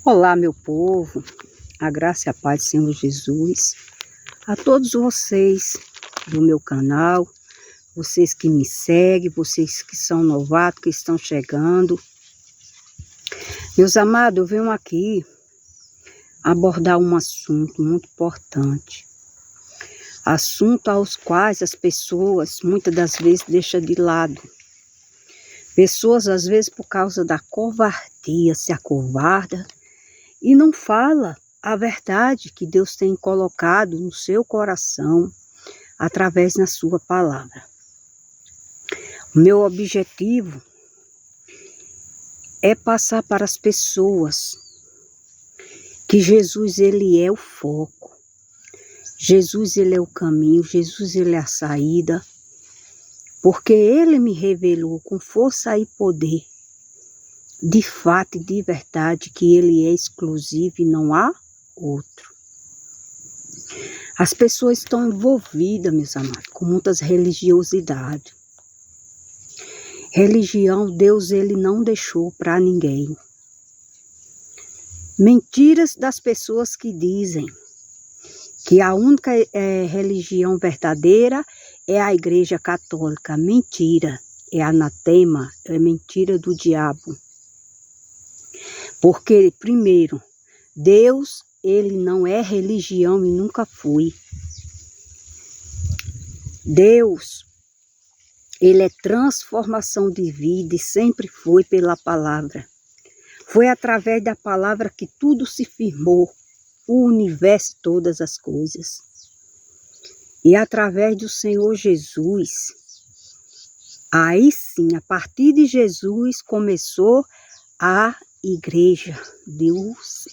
Olá, meu povo, a graça e a paz do Senhor Jesus, a todos vocês do meu canal, vocês que me seguem, vocês que são novatos, que estão chegando. Meus amados, eu venho aqui abordar um assunto muito importante, assunto aos quais as pessoas muitas das vezes deixam de lado. Pessoas, às vezes, por causa da covardia, se acovarda e não fala a verdade que Deus tem colocado no seu coração através da sua palavra. O meu objetivo é passar para as pessoas que Jesus, ele é o foco. Jesus, ele é o caminho, Jesus, ele é a saída, porque ele me revelou com força e poder, de fato e de verdade, que ele é exclusivo e não há outro. As pessoas estão envolvidas, meus amados, com muitas religiosidades. Religião, Deus, ele não deixou para ninguém. Mentiras das pessoas que dizem que a única religião verdadeira é a Igreja Católica. Mentira, é anatema, é mentira do diabo. Porque, primeiro, Deus, ele não é religião e nunca foi. Deus, ele é transformação de vida e sempre foi pela palavra. Foi através da palavra que tudo se firmou, o universo e todas as coisas. E através do Senhor Jesus, aí sim, a partir de Jesus, começou a igreja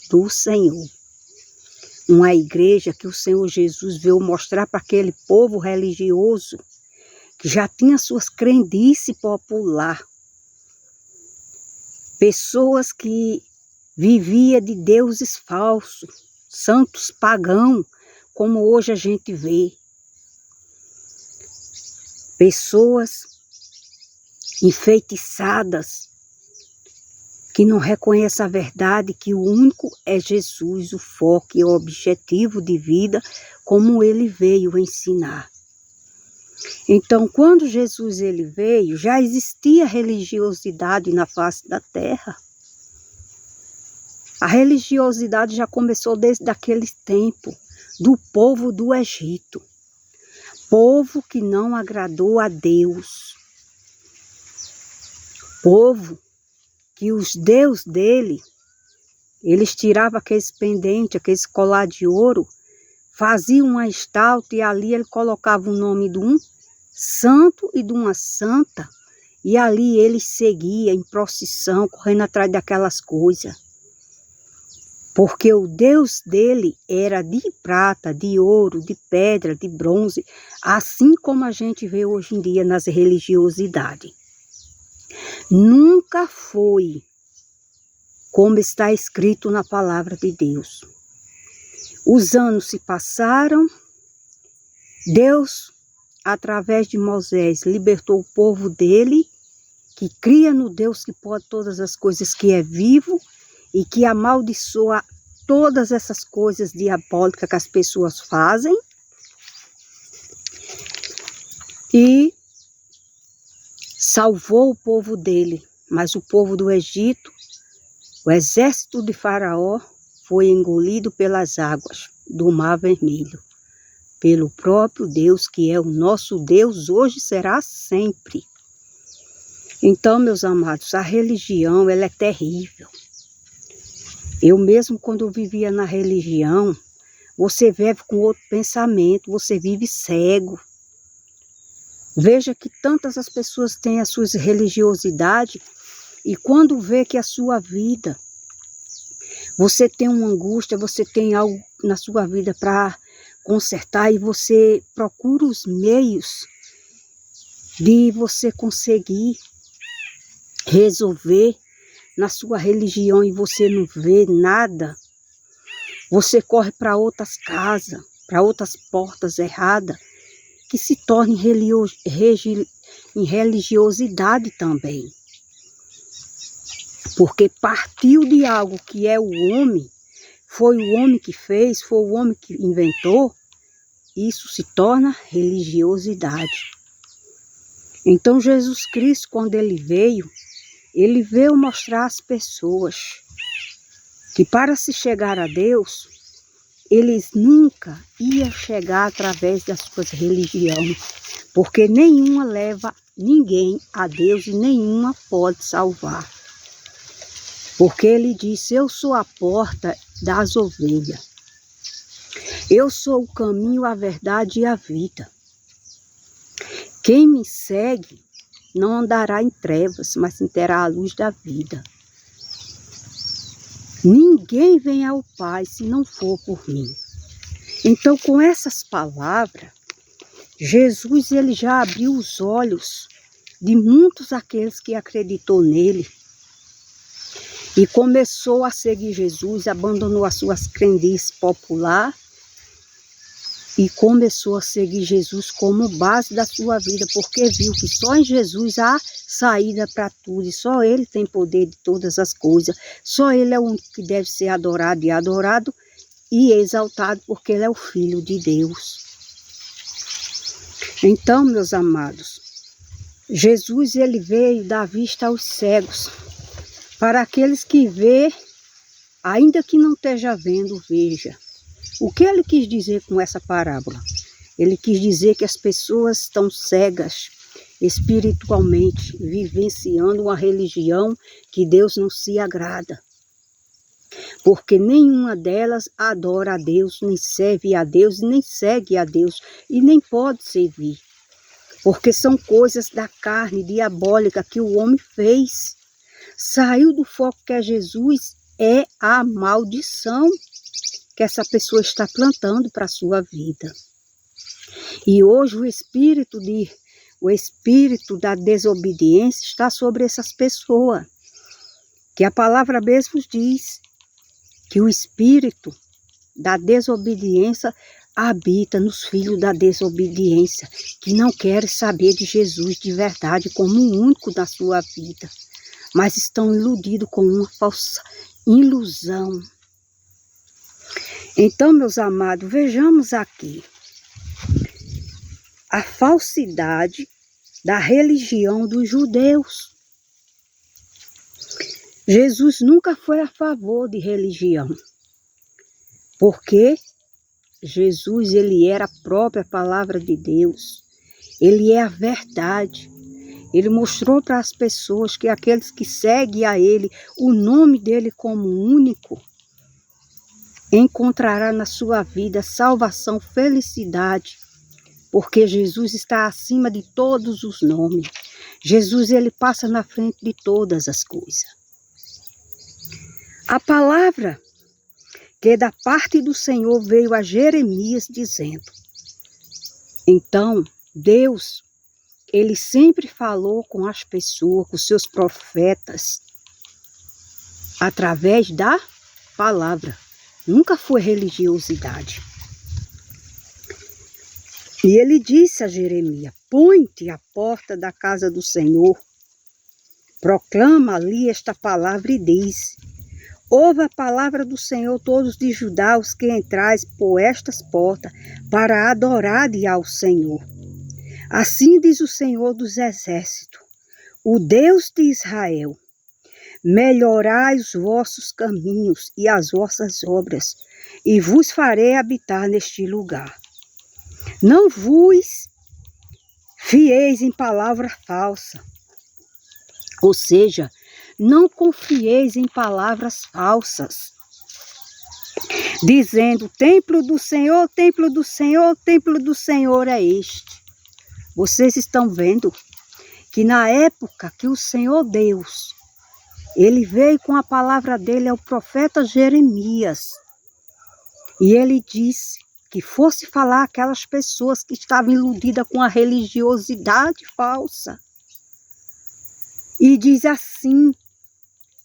do Senhor. Uma igreja que o Senhor Jesus veio mostrar para aquele povo religioso que já tinha suas crendices popular. Pessoas que viviam de deuses falsos, santos pagãos, como hoje a gente vê. Pessoas enfeitiçadas, que não reconhece a verdade, que o único é Jesus, o foco e o objetivo de vida, como ele veio ensinar. Então, quando Jesus ele veio, já existia religiosidade na face da terra. A religiosidade já começou desde aquele tempo, do povo do Egito. Povo que não agradou a Deus. Povo que os deuses dele, eles tiravam aqueles pendentes, aqueles colar de ouro, faziam uma estátua e ali ele colocava o nome de um santo e de uma santa, e ali ele seguia em procissão, correndo atrás daquelas coisas. Porque o Deus dele era de prata, de ouro, de pedra, de bronze, assim como a gente vê hoje em dia nas religiosidades. Nunca foi como está escrito na palavra de Deus. Os anos se passaram, Deus, através de Moisés, libertou o povo dele, que cria no Deus que pode todas as coisas, que é vivo e que amaldiçoa todas essas coisas diabólicas que as pessoas fazem. E salvou o povo dele, mas o povo do Egito, o exército de Faraó, foi engolido pelas águas do Mar Vermelho, pelo próprio Deus, que é o nosso Deus, hoje será sempre. Então, meus amados, a religião, ela é terrível. Eu mesmo, quando eu vivia na religião, você vive com outro pensamento, você vive cego. Veja que tantas as pessoas têm as suas religiosidades e quando vê que a sua vida, você tem uma angústia, você tem algo na sua vida para consertar e você procura os meios de você conseguir resolver na sua religião e você não vê nada, você corre para outras casas, para outras portas erradas, que se torna em religiosidade também. Porque partiu de algo que é o homem, foi o homem que fez, foi o homem que inventou, isso se torna religiosidade. Então Jesus Cristo, quando ele veio mostrar às pessoas que para se chegar a Deus, eles nunca iam chegar através das suas religiões, porque nenhuma leva ninguém a Deus e nenhuma pode salvar. Porque ele disse, eu sou a porta das ovelhas. Eu sou o caminho, a verdade e a vida. Quem me segue não andará em trevas, mas terá a luz da vida. Ninguém vem ao Pai se não for por mim. Então, com essas palavras, Jesus ele já abriu os olhos de muitos aqueles que acreditou nele e começou a seguir Jesus, abandonou as suas crendices populares e começou a seguir Jesus como base da sua vida, porque viu que só em Jesus há saída para tudo, e só Ele tem poder de todas as coisas, só Ele é o único que deve ser adorado e exaltado, porque Ele é o Filho de Deus. Então, meus amados, Jesus ele veio dar vista aos cegos, para aqueles que vê, ainda que não esteja vendo, veja. O que ele quis dizer com essa parábola? Ele quis dizer que as pessoas estão cegas espiritualmente, vivenciando uma religião que Deus não se agrada. Porque nenhuma delas adora a Deus, nem serve a Deus, nem segue a Deus, e nem pode servir. Porque são coisas da carne diabólica que o homem fez. Saiu do foco que é Jesus, é a maldição que essa pessoa está plantando para a sua vida. E hoje o espírito da desobediência está sobre essas pessoas. Que a palavra mesmo diz que o espírito da desobediência habita nos filhos da desobediência, que não querem saber de Jesus de verdade como o único da sua vida, mas estão iludidos com uma falsa ilusão. Então, meus amados, vejamos aqui a falsidade da religião dos judeus. Jesus nunca foi a favor de religião, porque Jesus ele era a própria palavra de Deus, ele é a verdade. Ele mostrou para as pessoas que aqueles que seguem a ele, o nome dele como único, encontrará na sua vida salvação, felicidade, porque Jesus está acima de todos os nomes. Jesus ele passa na frente de todas as coisas. A palavra que da parte do Senhor veio a Jeremias dizendo, então Deus ele sempre falou com as pessoas, com seus profetas, através da palavra. Nunca foi religiosidade. E ele disse a Jeremias, põe-te à porta da casa do Senhor, proclama ali esta palavra e diz, ouve a palavra do Senhor todos de Judá, os que entrais por estas portas, para adorar ao Senhor. Assim diz o Senhor dos Exércitos, o Deus de Israel, melhorai os vossos caminhos e as vossas obras, e vos farei habitar neste lugar. Não vos fieis em palavra falsa, ou seja, não confieis em palavras falsas, dizendo, templo do Senhor, templo do Senhor, templo do Senhor é este. Vocês estão vendo que na época que o Senhor Deus, ele veio com a palavra dele ao profeta Jeremias, e ele disse que fosse falar aquelas pessoas que estavam iludidas com a religiosidade falsa. E diz assim,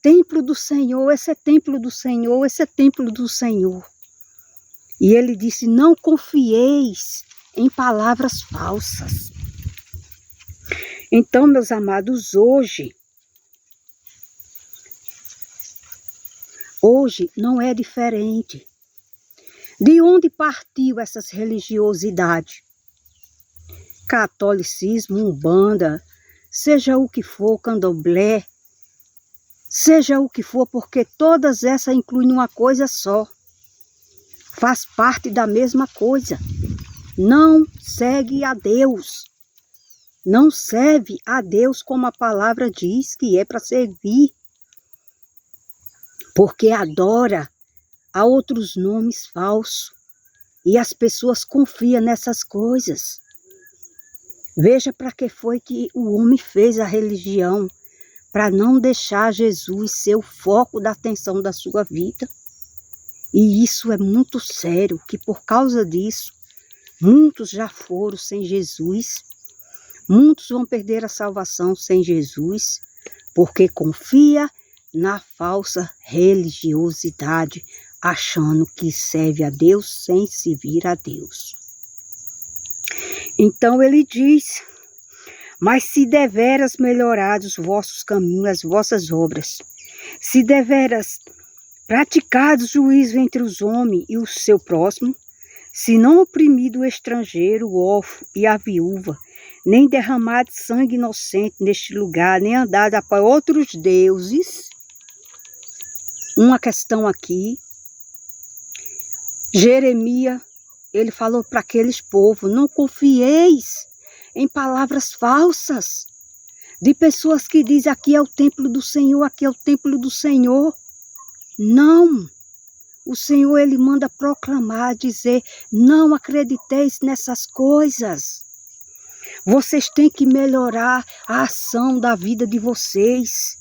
templo do Senhor, esse é templo do Senhor, esse é templo do Senhor. E ele disse, não confieis em palavras falsas. Então, meus amados, hoje, Hoje não é diferente. De onde partiu essas religiosidades? Catolicismo, umbanda, seja o que for, candomblé, seja o que for, porque todas essas incluem uma coisa só. Faz parte da mesma coisa. Não segue a Deus. Não serve a Deus como a palavra diz que é para servir. Porque adora a outros nomes falsos. E as pessoas confiam nessas coisas. Veja para que foi que o homem fez a religião. Para não deixar Jesus ser o foco da atenção da sua vida. E isso é muito sério, que por causa disso, muitos já foram sem Jesus. Muitos vão perder a salvação sem Jesus, porque confia na falsa religiosidade, achando que serve a Deus sem servir a Deus. Então ele diz, mas se deveras melhorados os vossos caminhos, as vossas obras, se deveras praticados juízo entre os homens e o seu próximo, se não oprimido o estrangeiro, o órfão e a viúva, nem derramado sangue inocente neste lugar, nem andado após outros deuses. Uma questão aqui, Jeremias, ele falou para aqueles povos, não confieis em palavras falsas, de pessoas que dizem, aqui é o templo do Senhor, aqui é o templo do Senhor. Não, o Senhor ele manda proclamar, dizer, não acrediteis nessas coisas. Vocês têm que melhorar a ação da vida de vocês.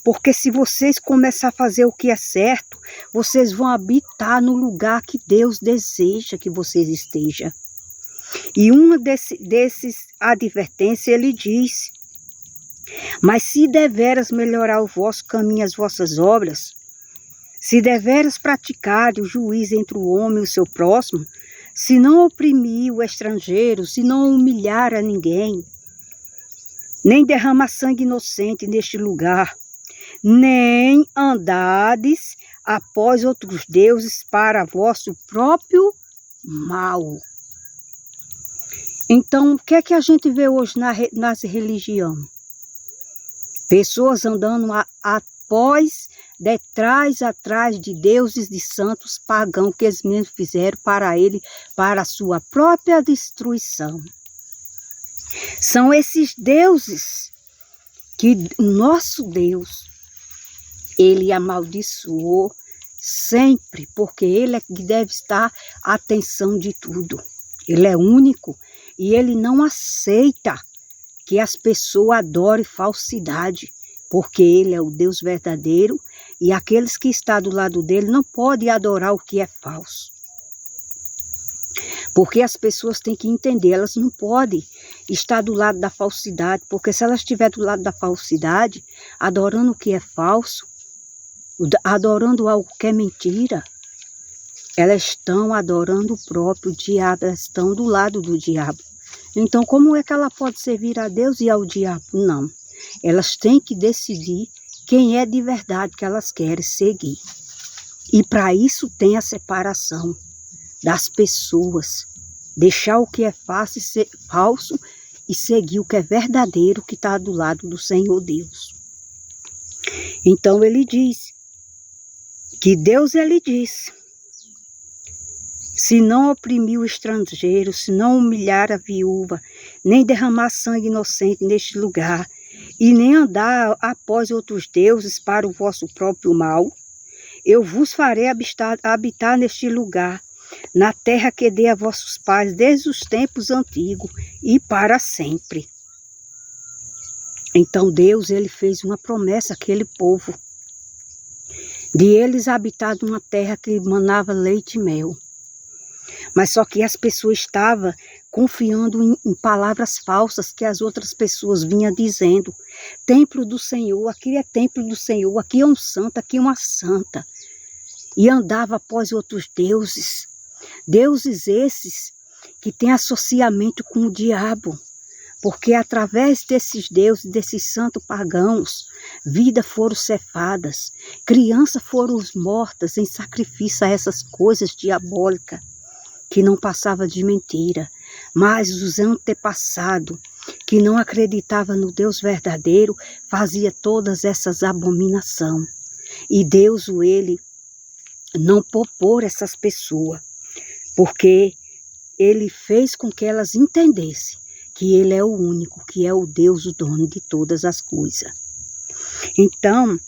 Porque se vocês começarem a fazer o que é certo, vocês vão habitar no lugar que Deus deseja que vocês estejam. E uma desses advertências ele diz, mas se deveras melhorar o vosso caminho, as vossas obras, se deveras praticar o juízo entre o homem e o seu próximo, se não oprimir o estrangeiro, se não humilhar a ninguém, nem derramar sangue inocente neste lugar, nem andades após outros deuses para vosso próprio mal. Então, o que é que a gente vê hoje nas religiões? Pessoas andando atrás de deuses, de santos pagãos que eles mesmos fizeram para ele, para a sua própria destruição. São esses deuses que o nosso Deus, ele amaldiçoou sempre, porque ele é que deve estar à atenção de tudo. Ele é único e ele não aceita que as pessoas adorem falsidade, porque ele é o Deus verdadeiro e aqueles que estão do lado dele não podem adorar o que é falso. Porque as pessoas têm que entender, elas não podem estar do lado da falsidade, porque se elas estiverem do lado da falsidade, adorando o que é falso, adorando algo que é mentira, elas estão adorando o próprio diabo, elas estão do lado do diabo. Então, como é que ela pode servir a Deus e ao diabo? Não. Elas têm que decidir quem é de verdade que elas querem seguir. E para isso tem a separação das pessoas. Deixar o que é falso e seguir o que é verdadeiro, que está do lado do Senhor Deus. Então ele diz que Deus ele diz, se não oprimir o estrangeiro, se não humilhar a viúva, nem derramar sangue inocente neste lugar, e nem andar após outros deuses para o vosso próprio mal, eu vos farei habitar neste lugar, na terra que dei a vossos pais desde os tempos antigos e para sempre. Então Deus ele fez uma promessa àquele povo, de eles habitar numa terra que manava leite e mel. Mas só que as pessoas estavam confiando em palavras falsas que as outras pessoas vinham dizendo. Templo do Senhor, aqui é templo do Senhor, aqui é um santo, aqui é uma santa. E andava após outros deuses. Deuses esses que têm associamento com o diabo. porque através desses deuses, desses santos pagãos, vidas foram cefadas, crianças foram mortas em sacrifício a essas coisas diabólicas, que não passava de mentira. Mas os antepassados, que não acreditavam no Deus verdadeiro, fazia todas essas abominações. E Deus, ele não poupou essas pessoas, porque ele fez com que elas entendessem que ele é o único, que é o Deus, o dono de todas as coisas. Então,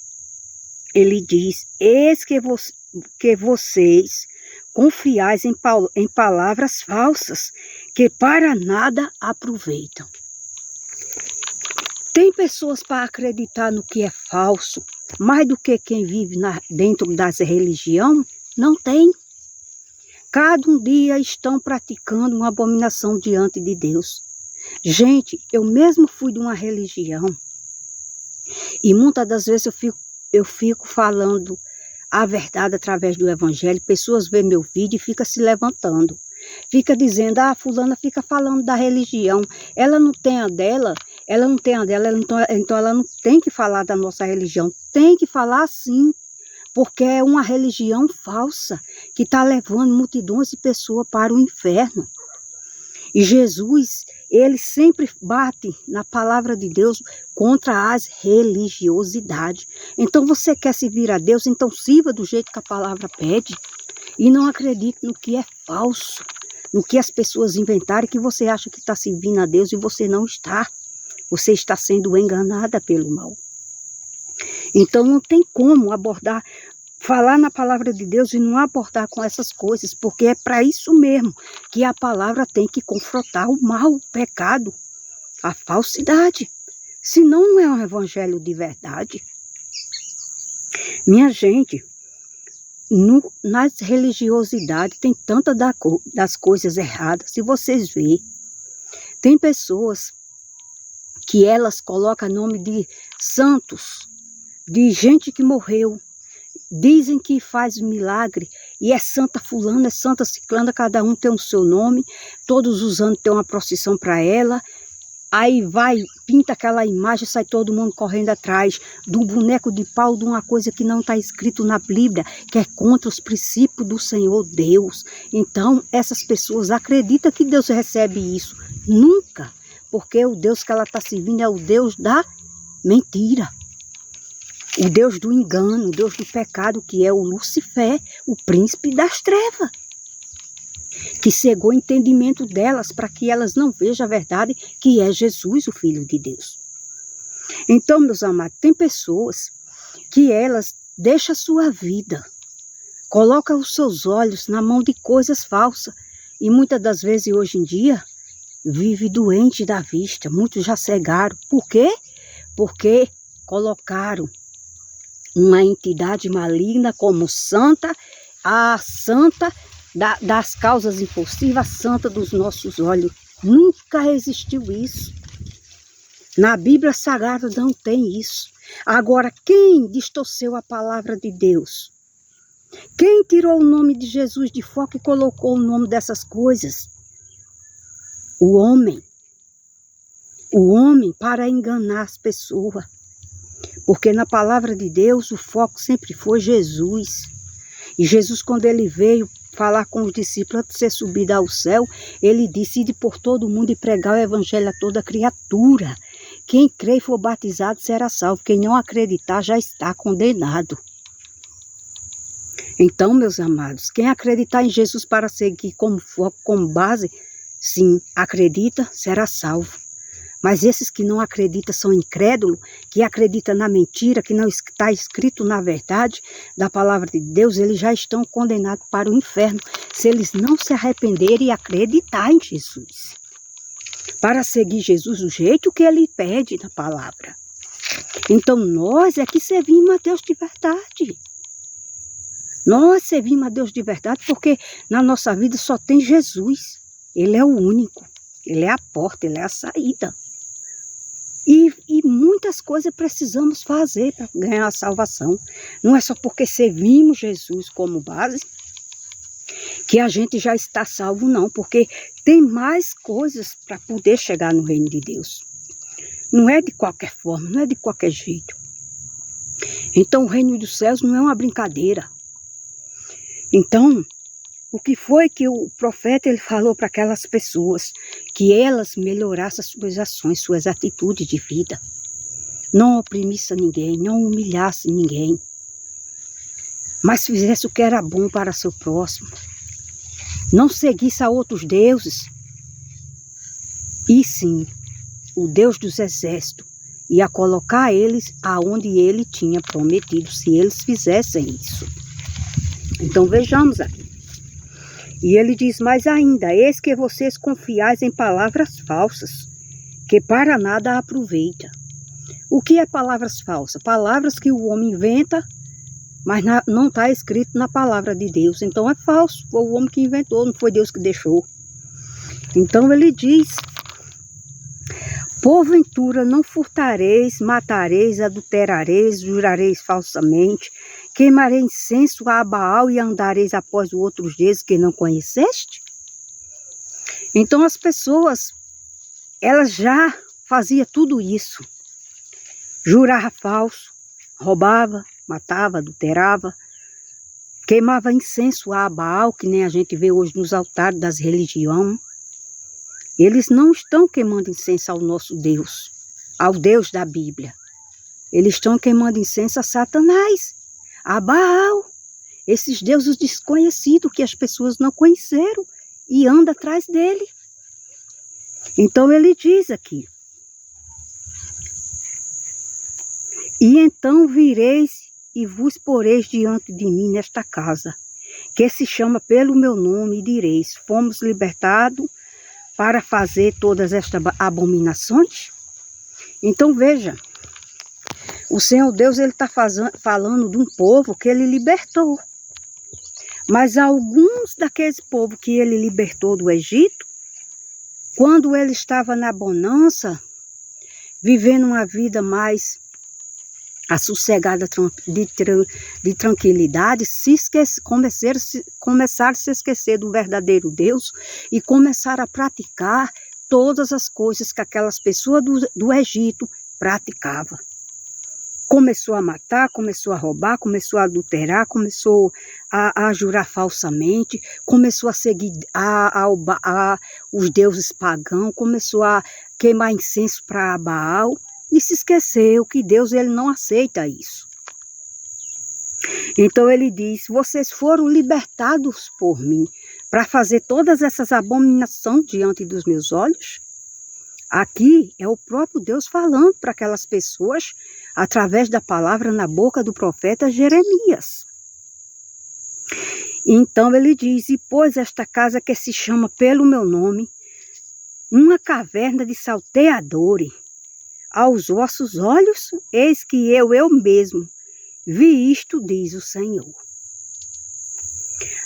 ele diz, eis que vocês confiais em palavras falsas, que para nada aproveitam. Tem pessoas para acreditar no que é falso, mais do que quem vive dentro das religiões? Não tem. Cada um dia estão praticando uma abominação diante de Deus. Gente, eu mesmo fui de uma religião e muitas das vezes eu fico falando a verdade através do evangelho. Pessoas veem meu vídeo e ficam se levantando. Fica dizendo, fulana fica falando da religião. Ela não tem a dela, então ela não tem que falar da nossa religião. Tem que falar sim, porque é uma religião falsa que está levando multidões de pessoas para o inferno. E Jesus, ele sempre bate na palavra de Deus contra as religiosidades. Então você quer servir a Deus, então sirva do jeito que a palavra pede. E não acredite no que é falso, no que as pessoas inventaram, que você acha que está servindo a Deus e você não está. Você está sendo enganada pelo mal. Então não tem como falar na palavra de Deus e não abordar com essas coisas, porque é para isso mesmo que a palavra tem que confrontar o mal, o pecado, a falsidade. Senão não é um evangelho de verdade. Minha gente, nas religiosidades tem tantas das coisas erradas. Se vocês verem, tem pessoas que elas colocam nome de santos, de gente que morreu. Dizem que faz milagre e é santa fulana, é santa ciclana, cada um tem o seu nome, todos os anos tem uma procissão para ela, aí pinta aquela imagem, sai todo mundo correndo atrás do boneco de pau, de uma coisa que não está escrito na Bíblia, que é contra os princípios do Senhor Deus. Então, essas pessoas acreditam que Deus recebe isso. Nunca, porque o Deus que ela está servindo é o Deus da mentira. O Deus do engano, o Deus do pecado, que é o Lucifer, o príncipe das trevas, que cegou o entendimento delas para que elas não vejam a verdade, que é Jesus, o Filho de Deus. Então, meus amados, tem pessoas que elas deixam a sua vida, colocam os seus olhos na mão de coisas falsas, e muitas das vezes, hoje em dia, vive doente da vista. Muitos já cegaram. Por quê? Porque colocaram uma entidade maligna como santa, a santa das causas impossíveis, a santa dos nossos olhos. Nunca existiu isso. Na Bíblia Sagrada não tem isso. Agora, quem distorceu a palavra de Deus? Quem tirou o nome de Jesus de foco e colocou o nome dessas coisas? O homem. O homem para enganar as pessoas. Porque na palavra de Deus o foco sempre foi Jesus. E Jesus, quando ele veio falar com os discípulos antes de ser subido ao céu, ele disse: ide por todo mundo e pregar o evangelho a toda criatura. Quem crê e for batizado será salvo. Quem não acreditar já está condenado. Então, meus amados, quem acreditar em Jesus para seguir como foco, como base, sim, acredita, será salvo. Mas esses que não acreditam são incrédulos, que acreditam na mentira, que não está escrito na verdade da palavra de Deus, eles já estão condenados para o inferno, se eles não se arrependerem e acreditar em Jesus. Para seguir Jesus do jeito que ele pede na palavra. Então nós é que servimos a Deus de verdade. Nós servimos a Deus de verdade porque na nossa vida só tem Jesus. Ele é o único, ele é a porta, ele é a saída. E muitas coisas precisamos fazer para ganhar a salvação. Não é só porque servimos Jesus como base que a gente já está salvo, não, porque tem mais coisas para poder chegar no reino de Deus. Não é de qualquer forma, não é de qualquer jeito. Então o reino dos céus não é uma brincadeira. Então, o que foi que o profeta ele falou para aquelas pessoas? Que elas melhorassem as suas ações, suas atitudes de vida. Não oprimisse ninguém, não humilhasse ninguém. Mas fizesse o que era bom para seu próximo. Não seguisse a outros deuses. E sim, o Deus dos exércitos ia colocar eles aonde ele tinha prometido, se eles fizessem isso. Então vejamos aqui. E ele diz mais ainda: eis que vocês confiais em palavras falsas, que para nada aproveita. O que é palavras falsas? Palavras que o homem inventa, mas não está escrito na palavra de Deus. Então é falso, foi o homem que inventou, não foi Deus que deixou. Então ele diz: porventura não furtareis, matareis, adulterareis, jurareis falsamente, queimareis incenso a Baal e andareis após outros deuses que não conheceste? Então as pessoas, elas já faziam tudo isso. Jurava falso, roubava, matava, adulterava, queimava incenso a Baal, que nem a gente vê hoje nos altares das religiões. Eles não estão queimando incenso ao nosso Deus, ao Deus da Bíblia. Eles estão queimando incenso a Satanás, a Baal, esses deuses desconhecidos que as pessoas não conheceram e andam atrás dele. Então ele diz aqui: e então vireis e vos poreis diante de mim nesta casa, que se chama pelo meu nome, e direis: fomos libertados para fazer todas estas abominações? Então veja, o Senhor Deus ele está falando de um povo que ele libertou. Mas alguns daqueles povos que ele libertou do Egito, quando ele estava na bonança, vivendo uma vida mais assossegada de tranquilidade, começaram a se esquecer do verdadeiro Deus e começaram a praticar todas as coisas que aquelas pessoas do Egito praticavam. Começou a matar, começou a roubar, começou a adulterar, começou a jurar falsamente, começou a seguir os deuses pagãos, começou a queimar incenso para Baal. E se esqueceu que Deus ele não aceita isso. Então ele diz: vocês foram libertados por mim para fazer todas essas abominações diante dos meus olhos? Aqui é o próprio Deus falando para aquelas pessoas através da palavra na boca do profeta Jeremias. Então ele diz: e pôs esta casa que se chama pelo meu nome, uma caverna de salteadores. Aos vossos olhos, eis que eu mesmo vi isto, diz o Senhor.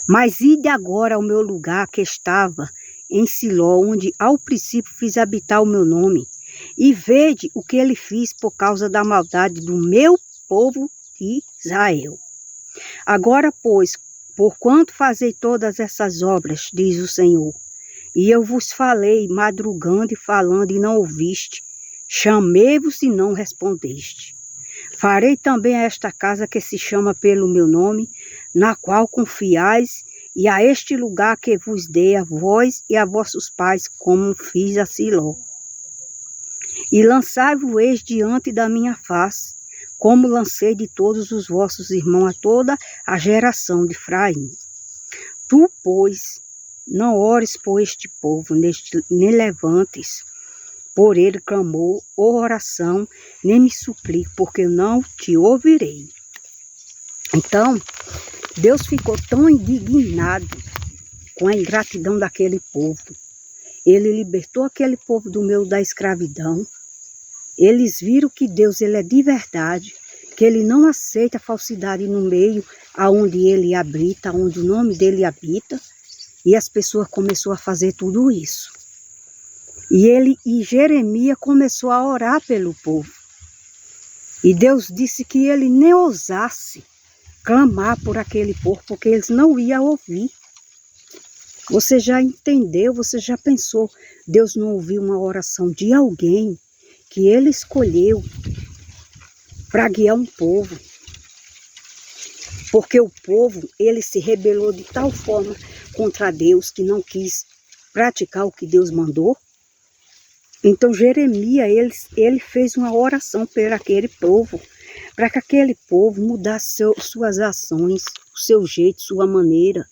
Mas ide agora ao meu lugar que estava em Siló, onde ao princípio fiz habitar o meu nome, e vede o que ele fez por causa da maldade do meu povo de Israel. Agora, pois, porquanto fazei todas essas obras, diz o Senhor, e eu vos falei madrugando e falando e não ouviste, chamei-vos e não respondeste. Farei também a esta casa que se chama pelo meu nome, na qual confiais, e a este lugar que vos dei a vós e a vossos pais, como fiz a Siló. E lançai-vos diante da minha face, como lancei de todos os vossos irmãos a toda a geração de Efraim. Tu, pois, não ores por este povo, nem levantes por ele clamor ou oração, nem me suplique, porque eu não te ouvirei. Então, Deus ficou tão indignado com a ingratidão daquele povo. Ele libertou aquele povo da escravidão. Eles viram que Deus ele é de verdade, que ele não aceita falsidade no meio aonde ele habita, onde o nome dele habita. E as pessoas começaram a fazer tudo isso. E Jeremias começou a orar pelo povo. E Deus disse que ele nem ousasse clamar por aquele povo, porque eles não iam ouvir. Você já entendeu, você já pensou, Deus não ouviu uma oração de alguém que Ele escolheu para guiar um povo? Porque o povo, ele se rebelou de tal forma contra Deus que não quis praticar o que Deus mandou. Então Jeremias, ele fez uma oração por aquele povo, para que aquele povo mudasse suas ações, o seu jeito, sua maneira,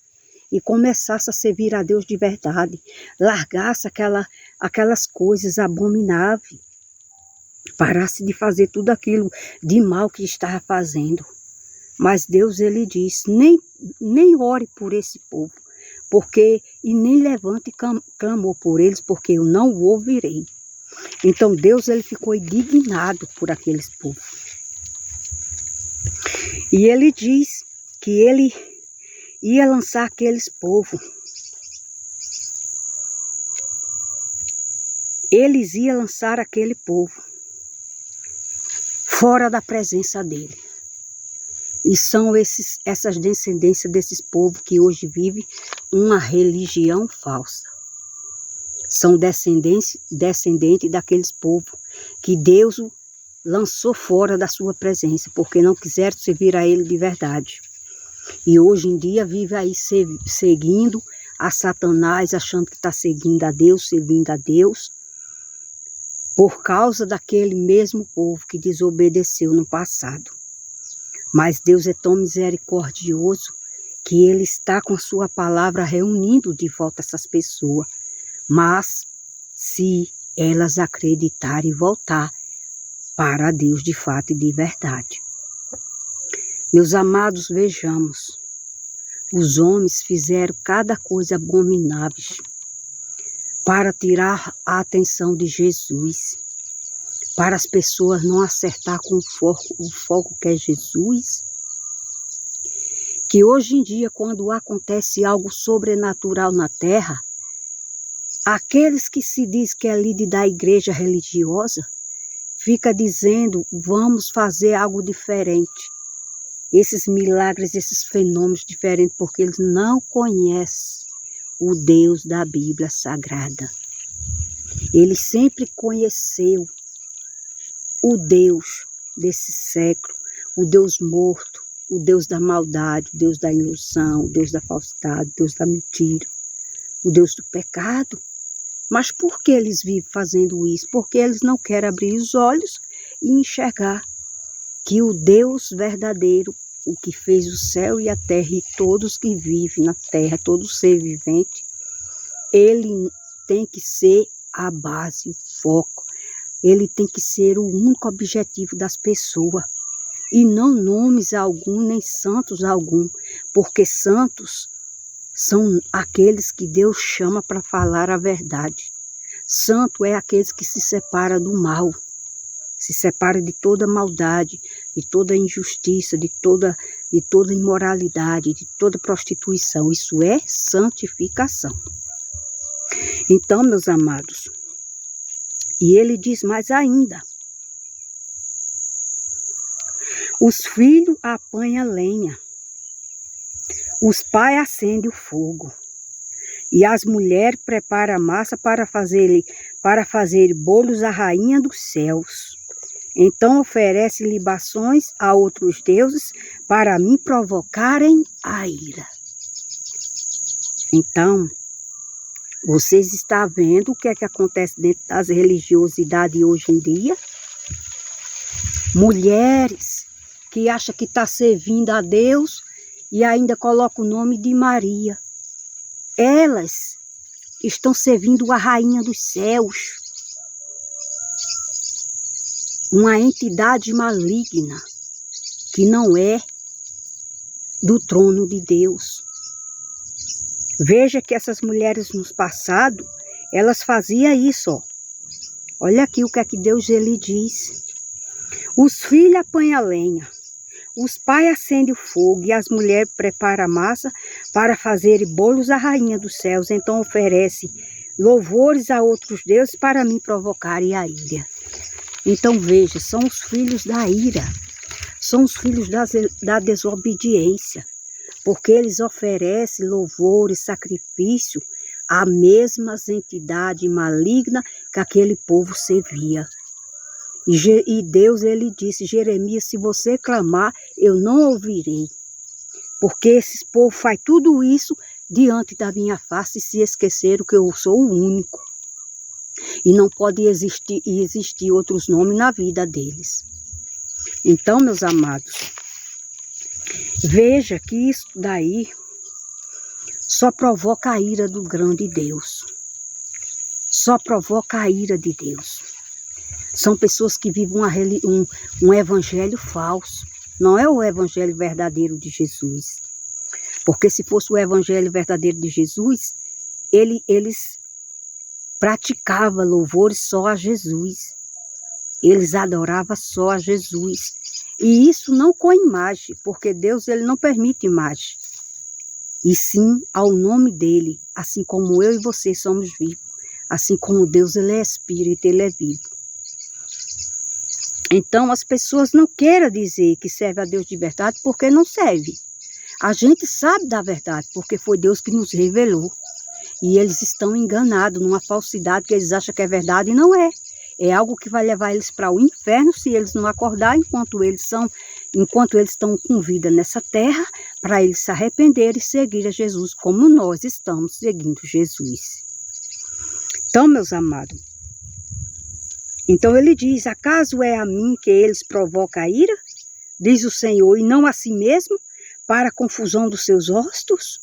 e começasse a servir a Deus de verdade, largasse aquelas coisas abomináveis, parasse de fazer tudo aquilo de mal que estava fazendo. Mas Deus, ele diz, nem ore por esse povo, e nem levante clamor por eles, porque eu não o ouvirei. Então Deus, ele ficou indignado por aqueles povos. E ele diz que ele ia lançar aqueles povos. Eles iam lançar aquele povo fora da presença dele. E são essas descendências desses povos que hoje vivem uma religião falsa. São descendentes daqueles povos que Deus lançou fora da sua presença, porque não quiseram servir a Ele de verdade. E hoje em dia vive aí seguindo a Satanás, achando que está seguindo a Deus, servindo a Deus, por causa daquele mesmo povo que desobedeceu no passado. Mas Deus é tão misericordioso que Ele está com a sua palavra reunindo de volta essas pessoas. Mas se elas acreditarem e voltar para Deus de fato e de verdade. Meus amados, vejamos. Os homens fizeram cada coisa abominável para tirar a atenção de Jesus, para as pessoas não acertar com o foco que é Jesus. Que hoje em dia, quando acontece algo sobrenatural na terra, aqueles que se diz que é líder da igreja religiosa, fica dizendo, vamos fazer algo diferente. Esses milagres, esses fenômenos diferentes, porque eles não conhecem o Deus da Bíblia Sagrada. Ele sempre conheceu o Deus desse século, o Deus morto, o Deus da maldade, o Deus da ilusão, o Deus da falsidade, o Deus da mentira, o Deus do pecado. Mas por que eles vivem fazendo isso? Porque eles não querem abrir os olhos e enxergar que o Deus verdadeiro, o que fez o céu e a terra e todos que vivem na terra, todo ser vivente, ele tem que ser a base, o foco. Ele tem que ser o único objetivo das pessoas. E não nomes algum, nem santos algum, porque santos são aqueles que Deus chama para falar a verdade. Santo é aqueles que se separam do mal, se separam de toda maldade, de toda injustiça, de toda imoralidade, de toda prostituição. Isso é santificação. Então, meus amados, e ele diz mais ainda, os filhos apanham lenha, os pais acendem o fogo, e as mulheres preparam a massa para fazer bolos à rainha dos céus. Então oferece libações a outros deuses para me provocarem a ira. Então, vocês estão vendo o que é que acontece dentro das religiosidades hoje em dia? Mulheres que acham que está servindo a Deus e ainda coloca o nome de Maria. Elas estão servindo a rainha dos céus, uma entidade maligna que não é do trono de Deus. Veja que essas mulheres no passado, elas faziam isso, ó. Olha aqui o que é que Deus ele diz. Os filhos apanham a lenha, os pais acendem o fogo e as mulheres preparam a massa para fazer bolos à rainha dos céus. Então oferece louvores a outros deuses para me provocarem a ira. Então veja, são os filhos da ira, são os filhos da desobediência. porque eles oferecem louvor e sacrifício a mesmas entidade maligna que aquele povo servia. E Deus, ele disse, Jeremias, se você clamar, eu não ouvirei. Porque esse povo faz tudo isso diante da minha face e se esqueceram que eu sou o único. E não pode existir outros nomes na vida deles. Então, meus amados, veja que isso daí só provoca a ira do grande Deus. Só provoca a ira de Deus. São pessoas que vivem um evangelho falso. Não é o evangelho verdadeiro de Jesus. Porque se fosse o evangelho verdadeiro de Jesus, eles praticavam louvores só a Jesus. Eles adoravam só a Jesus. E isso não com imagem, porque Deus ele não permite imagem. E sim ao nome dele, assim como eu e você somos vivos. Assim como Deus ele é espírito, ele é vivo. Então as pessoas não queiram dizer que serve a Deus de verdade porque não serve. A gente sabe da verdade porque foi Deus que nos revelou. E eles estão enganados numa falsidade que eles acham que é verdade e não é. É algo que vai levar eles para o inferno se eles não acordarem enquanto eles estão com vida nessa terra, para eles se arrependerem e seguir a Jesus como nós estamos seguindo Jesus. Então, meus amados, então ele diz, acaso é a mim que eles provocam a ira? Diz o Senhor, e não a si mesmo, para a confusão dos seus rostos?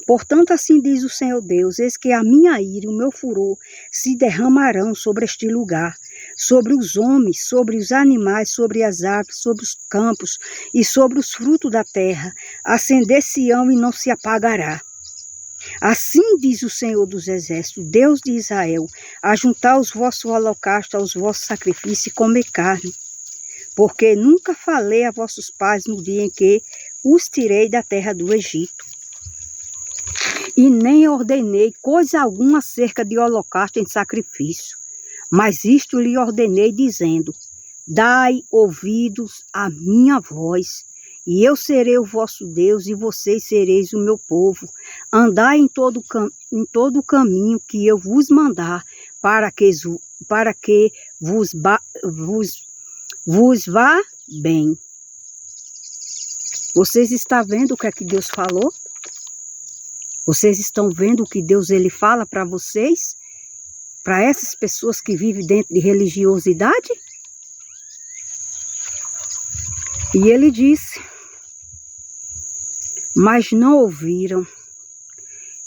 Portanto, assim diz o Senhor Deus, eis que a minha ira e o meu furor se derramarão sobre este lugar, sobre os homens, sobre os animais, sobre as árvores, sobre os campos e sobre os frutos da terra. Acender-se-ão e não se apagará. Assim diz o Senhor dos Exércitos, Deus de Israel, ajuntar os vossos holocaustos aos vossos sacrifícios e comer carne. Porque nunca falei a vossos pais no dia em que os tirei da terra do Egito. E nem ordenei coisa alguma acerca de holocausto em sacrifício. Mas isto lhe ordenei dizendo, dai ouvidos à minha voz, e eu serei o vosso Deus, e vocês sereis o meu povo. Andai em todo o caminho que eu vos mandar, para que vos vá bem. Vocês estão vendo o que é que Deus falou? Vocês estão vendo o que Deus ele fala para vocês? Para essas pessoas que vivem dentro de religiosidade? E ele disse, mas não ouviram,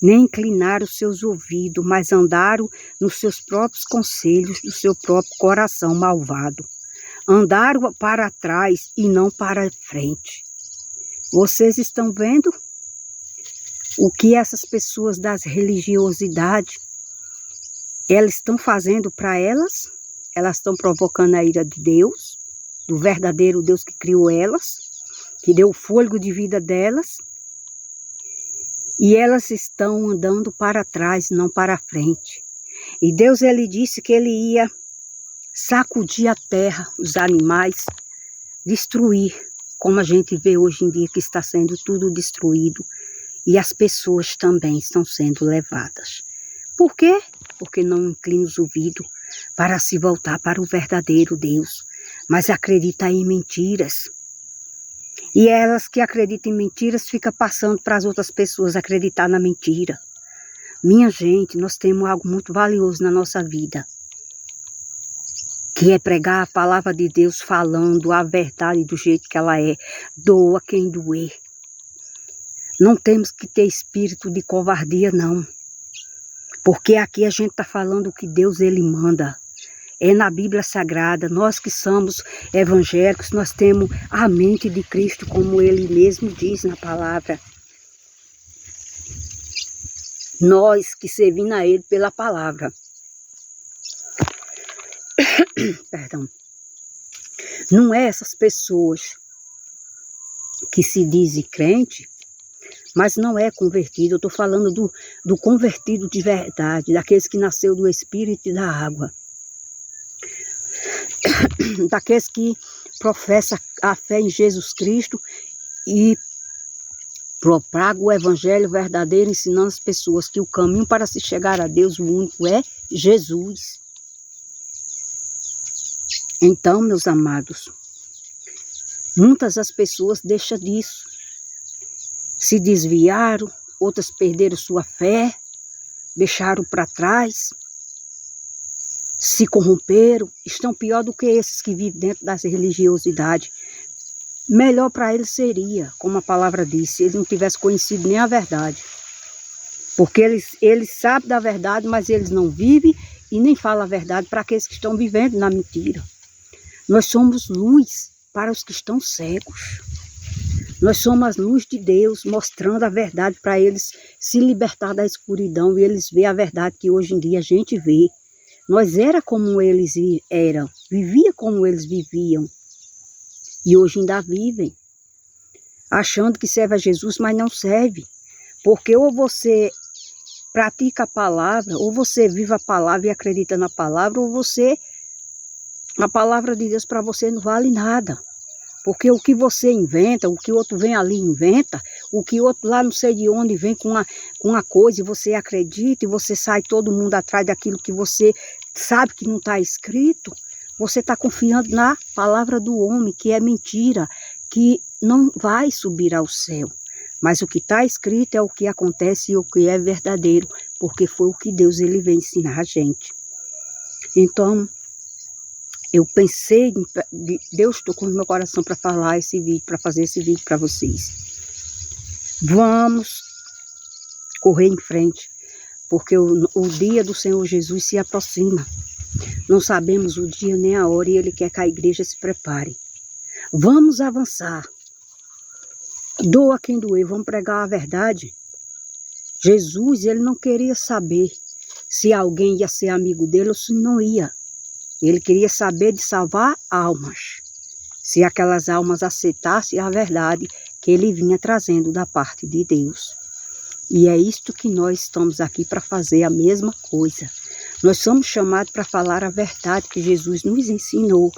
nem inclinaram seus ouvidos, mas andaram nos seus próprios conselhos, do seu próprio coração malvado. Andaram para trás e não para frente. Vocês estão vendo o que essas pessoas das religiosidades, elas estão fazendo para elas? Elas estão provocando a ira de Deus, do verdadeiro Deus que criou elas, que deu o fôlego de vida delas. E elas estão andando para trás, não para frente. E Deus ele disse que ele ia sacudir a terra, os animais, destruir, como a gente vê hoje em dia que está sendo tudo destruído. E as pessoas também estão sendo levadas. Por quê? Porque não inclinam os ouvidos para se voltar para o verdadeiro Deus, mas acreditam em mentiras. E elas que acreditam em mentiras ficam passando para as outras pessoas acreditar na mentira. Minha gente, nós temos algo muito valioso na nossa vida, que é pregar a palavra de Deus falando a verdade do jeito que ela é. Doa quem doer. Não temos que ter espírito de covardia, não. Porque aqui a gente está falando o que Deus ele manda. É na Bíblia Sagrada. Nós que somos evangélicos, nós temos a mente de Cristo, como ele mesmo diz na palavra. Nós que servimos a ele pela palavra. Perdão. Não é essas pessoas que se dizem crente, mas não é convertido. Eu estou falando do convertido de verdade, daqueles que nasceu do Espírito e da água. Daqueles que professam a fé em Jesus Cristo e propaga o evangelho verdadeiro, ensinando as pessoas que o caminho para se chegar a Deus, o único, é Jesus. Então, meus amados, muitas das pessoas deixam disso. Se desviaram, outras perderam sua fé, deixaram para trás, se corromperam, estão pior do que esses que vivem dentro das religiosidades. Melhor para eles seria, como a palavra diz, se eles não tivessem conhecido nem a verdade. Porque eles sabem da verdade, mas eles não vivem e nem falam a verdade para aqueles que estão vivendo na mentira. Nós somos luz para os que estão cegos. Nós somos a luz de Deus, mostrando a verdade para eles se libertar da escuridão e eles verem a verdade que hoje em dia a gente vê. Nós era como eles eram, vivia como eles viviam. E hoje ainda vivem, achando que serve a Jesus, mas não serve. Porque ou você pratica a palavra, ou você vive a palavra e acredita na palavra, ou a palavra de Deus para você não vale nada. Porque o que você inventa, o que outro vem ali e inventa, o que outro lá não sei de onde vem com uma coisa e você acredita e você sai todo mundo atrás daquilo que você sabe que não está escrito, você está confiando na palavra do homem, que é mentira, que não vai subir ao céu. Mas o que está escrito é o que acontece e o que é verdadeiro, porque foi o que Deus ele veio ensinar a gente. Então, eu pensei, Deus tocou no meu coração para falar esse vídeo, para fazer esse vídeo para vocês. Vamos correr em frente, porque o dia do Senhor Jesus se aproxima. Não sabemos o dia nem a hora e Ele quer que a igreja se prepare. Vamos avançar. Doa quem doer, vamos pregar a verdade. Jesus, Ele não queria saber se alguém ia ser amigo dele ou se não ia. Ele queria saber de salvar almas. Se aquelas almas aceitassem a verdade que Ele vinha trazendo da parte de Deus. E é isto que nós estamos aqui para fazer, a mesma coisa. Nós somos chamados para falar a verdade que Jesus nos ensinou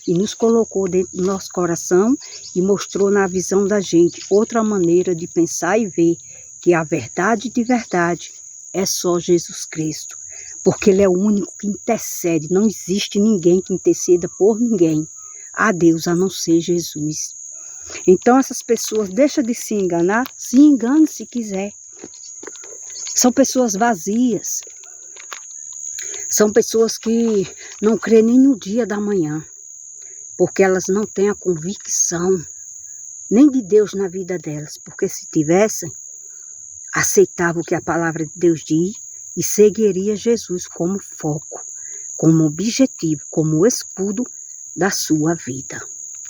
e nos colocou dentro do nosso coração e mostrou na visão da gente outra maneira de pensar e ver que a verdade de verdade é só Jesus Cristo. Porque Ele é o único que intercede, não existe ninguém que interceda por ninguém a Deus, a não ser Jesus. Então essas pessoas deixam de se enganar, se engane se quiser. São pessoas vazias. São pessoas que não creem nem no dia da manhã, porque elas não têm a convicção nem de Deus na vida delas, porque se tivessem, aceitavam o que a palavra de Deus diz e seguiria Jesus como foco, como objetivo, como escudo da sua vida,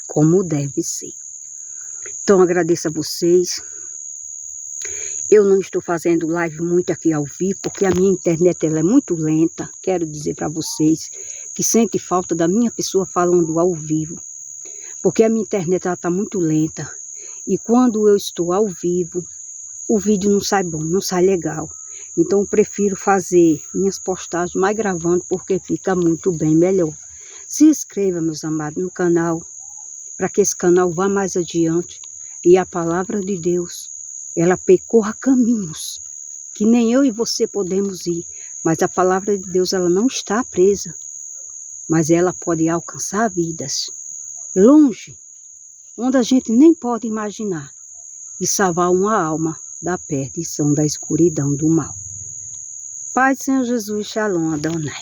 como deve ser. Então agradeço a vocês. Eu não estou fazendo live muito aqui ao vivo, porque a minha internet ela é muito lenta. Quero dizer para vocês que sente falta da minha pessoa falando ao vivo. Porque a minha internet está muito lenta. E quando eu estou ao vivo, o vídeo não sai bom, não sai legal. Então eu prefiro fazer minhas postagens mais gravando, porque fica muito bem melhor. Se inscreva, meus amados, no canal, para que esse canal vá mais adiante. E a palavra de Deus, ela percorra caminhos que nem eu e você podemos ir. Mas a palavra de Deus, ela não está presa. Mas ela pode alcançar vidas longe, onde a gente nem pode imaginar. E salvar uma alma da perdição, da escuridão, do mal. Pai do Senhor Jesus, Shalom Adonai.